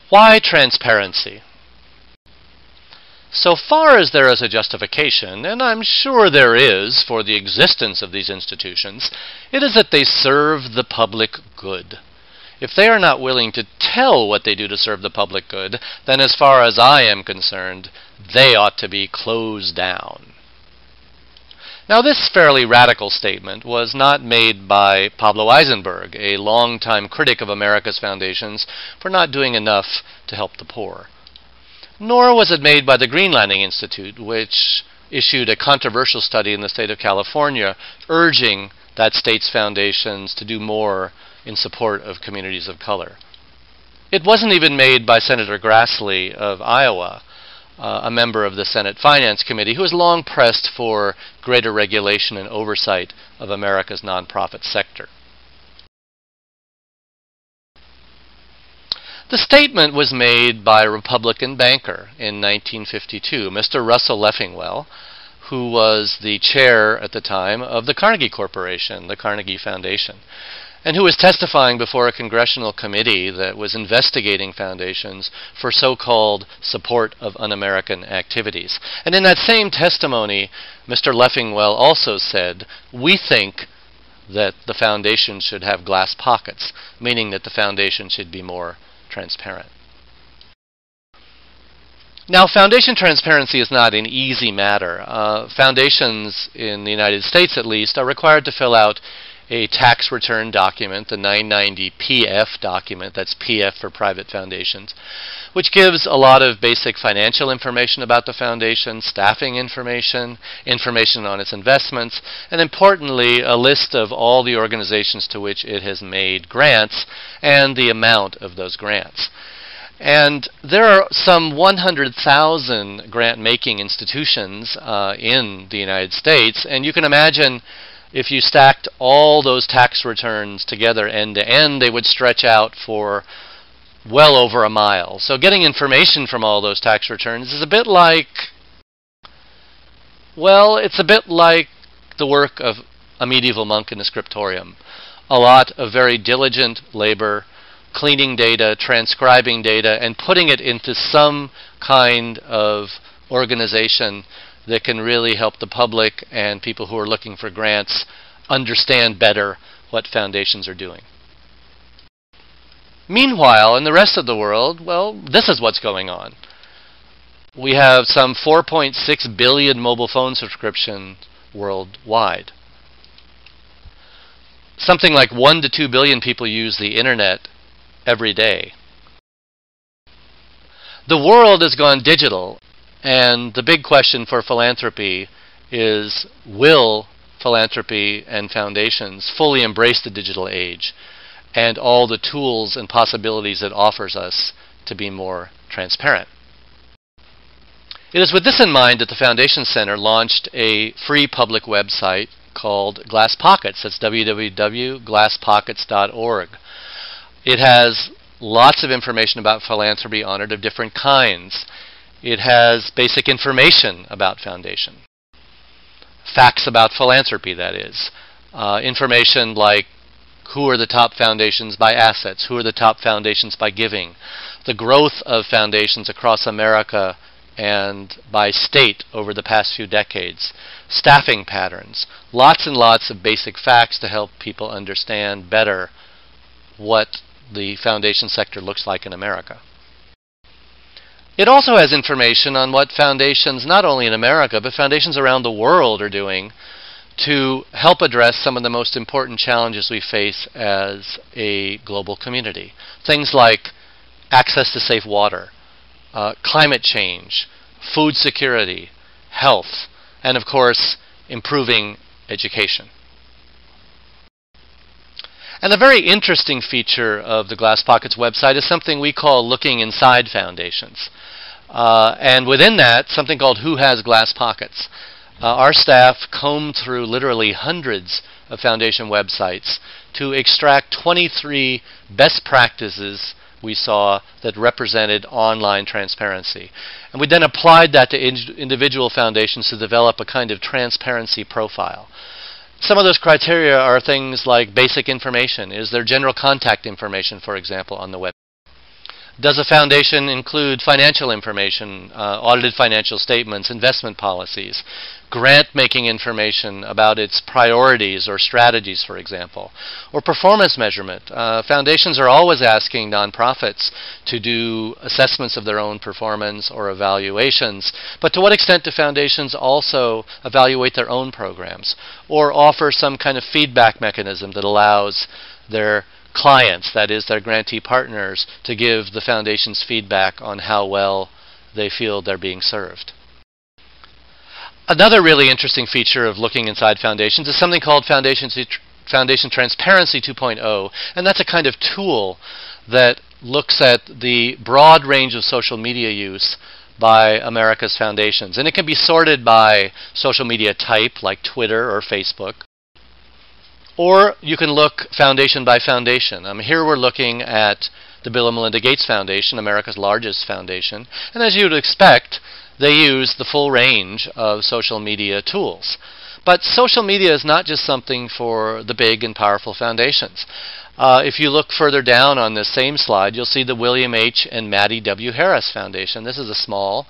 Why transparency? So far as there is a justification, and I'm sure there is for the existence of these institutions, it is that they serve the public good. If they are not willing to tell what they do to serve the public good, then as far as I am concerned, they ought to be closed down. Now, this fairly radical statement was not made by Pablo Eisenberg, a longtime critic of America's foundations for not doing enough to help the poor. Nor was it made by the Greenlanding Institute, which issued a controversial study in the state of California urging that state's foundations to do more in support of communities of color. It wasn't even made by Senator Grassley of Iowa, a member of the Senate Finance Committee, who has long pressed for greater regulation and oversight of America's nonprofit sector. The statement was made by a Republican banker in 1952, Mr. Russell Leffingwell, who was the chair at the time of the Carnegie Corporation, the Carnegie Foundation, and who was testifying before a congressional committee that was investigating foundations for so-called support of un-American activities. And in that same testimony, Mr. Leffingwell also said, "We think that the foundation should have glass pockets," meaning that the foundation should be more transparent. Now, foundation transparency is not an easy matter. Foundations, in the United States at least, are required to fill out a tax return document, the 990 PF document, that's PF for private foundations, which gives a lot of basic financial information about the foundation, staffing information, information on its investments, and importantly, a list of all the organizations to which it has made grants and the amount of those grants. And there are some 100,000 grant-making institutions in the United States, and you can imagine if you stacked all those tax returns together end to end, they would stretch out for well over a mile. So getting information from all those tax returns is a bit like, well, it's a bit like the work of a medieval monk in a scriptorium. A lot of very diligent labor, cleaning data, transcribing data, and putting it into some kind of organization that can really help the public and people who are looking for grants understand better what foundations are doing. Meanwhile, in the rest of the world, well, this is what's going on. We have some 4.6 billion mobile phone subscriptions worldwide. Something like 1 to 2 billion people use the internet every day. The world has gone digital. And the big question for philanthropy is, will philanthropy and foundations fully embrace the digital age and all the tools and possibilities it offers us to be more transparent? It is with this in mind that the Foundation Center launched a free public website called Glasspockets. That's www.glasspockets.org. It has lots of information about philanthropy on it of different kinds. It has basic information about foundation. Facts about philanthropy, that is. Information like who are the top foundations by assets, who are the top foundations by giving, the growth of foundations across America and by state over the past few decades, staffing patterns, lots and lots of basic facts to help people understand better what the foundation sector looks like in America. It also has information on what foundations, not only in America, but foundations around the world are doing to help address some of the most important challenges we face as a global community. Things like access to safe water, climate change, food security, health, and of course, improving education. And a very interesting feature of the Glasspockets website is something we call looking inside foundations. And within that, something called Who Has Glasspockets. Our staff combed through literally hundreds of foundation websites to extract 23 best practices we saw that represented online transparency. And we then applied that to individual foundations to develop a kind of transparency profile. Some of those criteria are things like basic information. Is there general contact information, for example, on the web? Does a foundation include financial information, audited financial statements, investment policies, grant-making information about its priorities or strategies, for example, or performance measurement? Foundations are always asking nonprofits to do assessments of their own performance or evaluations, but to what extent do foundations also evaluate their own programs or offer some kind of feedback mechanism that allows their clients, that is, their grantee partners, to give the foundation's feedback on how well they feel they're being served? Another really interesting feature of looking inside foundations is something called Foundation Transparency 2.0, and that's a kind of tool that looks at the broad range of social media use by America's foundations. And it can be sorted by social media type, like Twitter or Facebook. Or you can look foundation by foundation. Here we're looking at the Bill and Melinda Gates Foundation, America's largest foundation. And as you would expect, they use the full range of social media tools. But social media is not just something for the big and powerful foundations. If you look further down on this same slide, you'll see the William H. and Maddie W. Harris Foundation. This is a small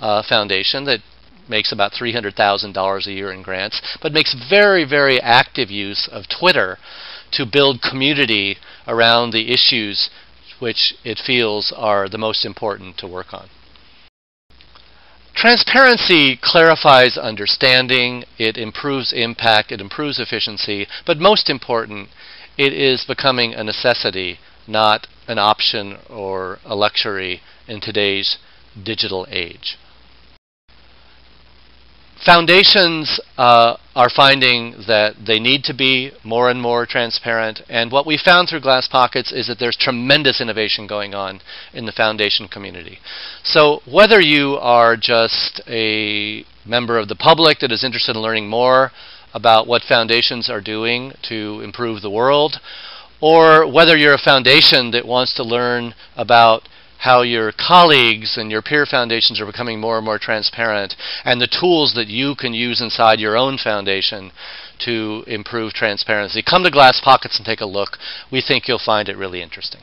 foundation that makes about $300,000 a year in grants, but makes very, very active use of Twitter to build community around the issues which it feels are the most important to work on. Transparency clarifies understanding, it improves impact, it improves efficiency, but most important, it is becoming a necessity, not an option or a luxury in today's digital age. Foundations are finding that they need to be more and more transparent, and what we found through Glasspockets is that there's tremendous innovation going on in the foundation community. So whether you are just a member of the public that is interested in learning more about what foundations are doing to improve the world, or whether you're a foundation that wants to learn about how your colleagues and your peer foundations are becoming more and more transparent, and the tools that you can use inside your own foundation to improve transparency, come to Glasspockets and take a look. We think you'll find it really interesting.